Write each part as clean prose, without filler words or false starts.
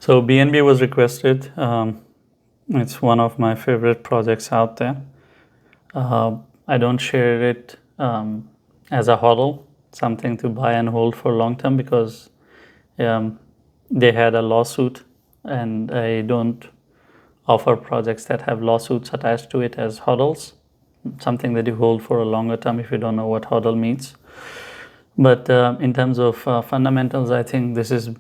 So BNB was requested. It's one of my favorite projects out there. I don't share it as a hodl, something to buy and hold for long term, because they had a lawsuit, and I don't offer projects that have lawsuits attached to it as hodls, something that you hold for a longer term if you don't know what hodl means. But in terms of fundamentals, I think this is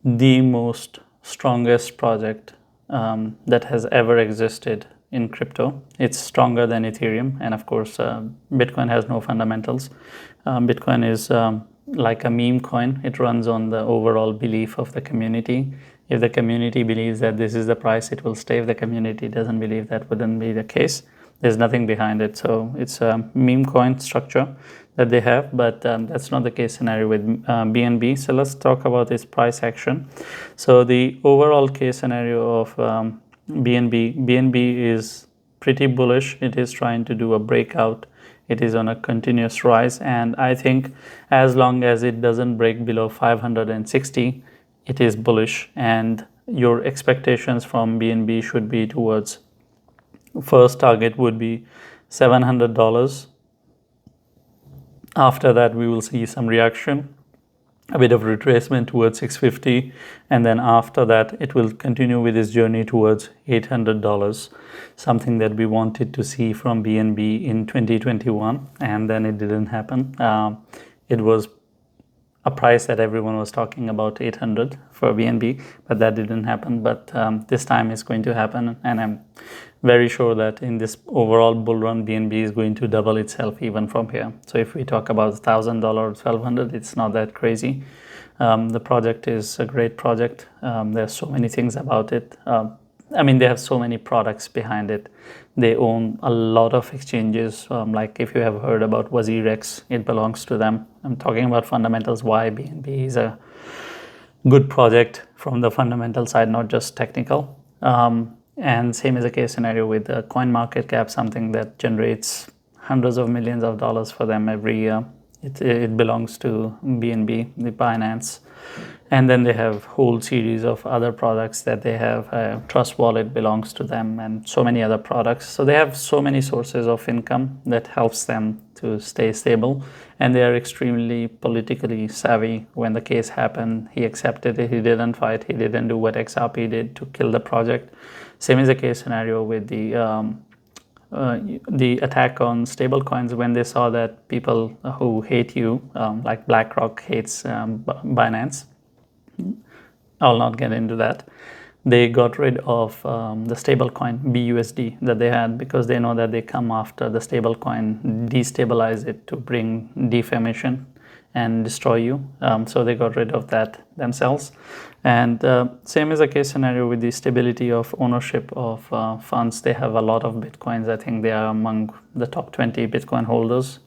the most strongest project that has ever existed in crypto. It's stronger than Ethereum, and of course Bitcoin has no fundamentals. Bitcoin is like a meme coin. It runs on the overall belief of the community. If the community believes that this is the price, it will stay. If the community doesn't believe, that wouldn't be the case. There's nothing behind it. So it's a meme coin structure that they have, but that's not the case scenario with BNB. So let's talk about its price action. So the overall case scenario of BNB is pretty bullish. It is trying to do a breakout. It is on a continuous rise, and I think as long as it doesn't break below 560, it is bullish, and your expectations from BNB should be towards, first target would be $700. After that, we will see some reaction, a bit of retracement towards 650, and then after that it will continue with its journey towards $800, something that we wanted to see from BNB in 2021, and then it didn't happen. It was a price that everyone was talking about, 800 for BNB, but that didn't happen. But this time it's going to happen, and I'm very sure that in this overall bull run, BNB is going to double itself even from here. So if we talk about $1,000, 1,200, it's not that crazy. The project is a great project. There's so many things about it. They have so many products behind it. They own a lot of exchanges. Like if you have heard about WazirX, it belongs to them. I'm talking about fundamentals, why BNB is a good project from the fundamental side, not just technical. And same is the case scenario with the coin market cap, something that generates hundreds of millions of dollars for them every year. It belongs to BNB, the Binance. And then they have whole series of other products that they have. Trust Wallet belongs to them, and so many other products. So they have so many sources of income that helps them to stay stable. And they are extremely politically savvy. When the case happened, he accepted it. He didn't fight. He didn't do what XRP did to kill the project. Same is the case scenario with the attack on stablecoins. When they saw that people who hate you, like BlackRock hates Binance, I'll not get into that. They got rid of the stablecoin BUSD that they had, because they know that they come after the stablecoin, destabilize it to bring defamation and destroy you. So they got rid of that themselves. And same is the case scenario with the stability of ownership of funds. They have a lot of Bitcoins. I think they are among the top 20 Bitcoin holders.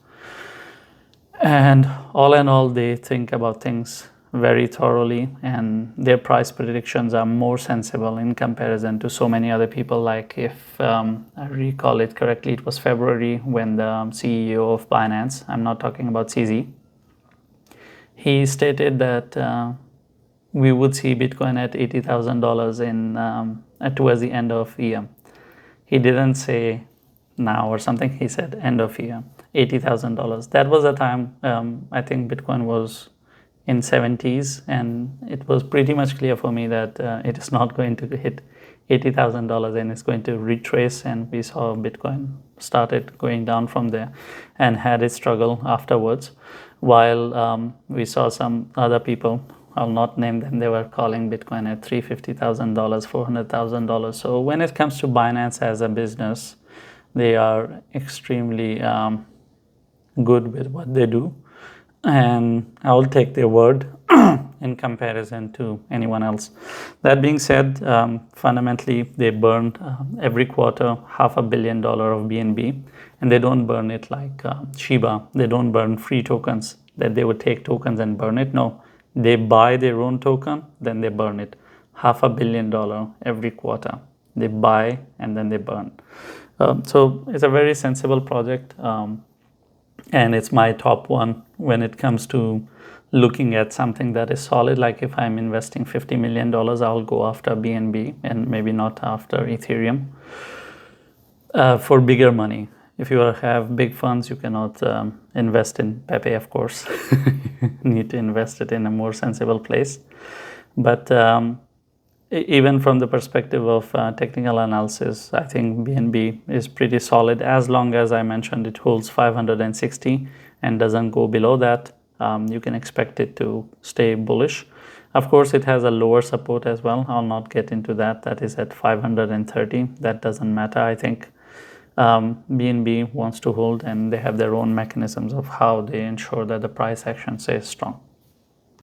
And all in all, they think about things very thoroughly, and their price predictions are more sensible in comparison to so many other people. Like if I recall it correctly, it was February when the CEO of Binance, I'm not talking about CZ, he stated that we would see Bitcoin at $80,000 towards the end of year. He didn't say now or something. He said end of year, $80,000. That was the time I think Bitcoin was in 70s, and it was pretty much clear for me that it is not going to hit $80,000, and it's going to retrace. And we saw Bitcoin started going down from there and had its struggle afterwards, while we saw some other people, I'll not name them, they were calling Bitcoin at $350,000, $400,000. So when it comes to Binance as a business, they are extremely good with what they do, and I will take their word in comparison to anyone else. That being said, fundamentally they burned every quarter $500 million of BNB, and they don't burn it like Shiba. They don't burn free tokens, that they would take tokens and burn it. No, they buy their own token, then they burn it. $500 million every quarter. They buy and then they burn. So it's a very sensible project. And it's my top one when it comes to looking at something that is solid, like if I'm investing $50 million, I'll go after BNB and maybe not after Ethereum for bigger money. If you have big funds, you cannot invest in Pepe, of course. You need to invest it in a more sensible place. But even from the perspective of technical analysis, I think BNB is pretty solid as long as I mentioned it holds 560 and doesn't go below that. You can expect it to stay bullish. Of course, it has a lower support as well. I'll not get into that. That is at 530. That doesn't matter. I think BNB wants to hold, and they have their own mechanisms of how they ensure that the price action stays strong.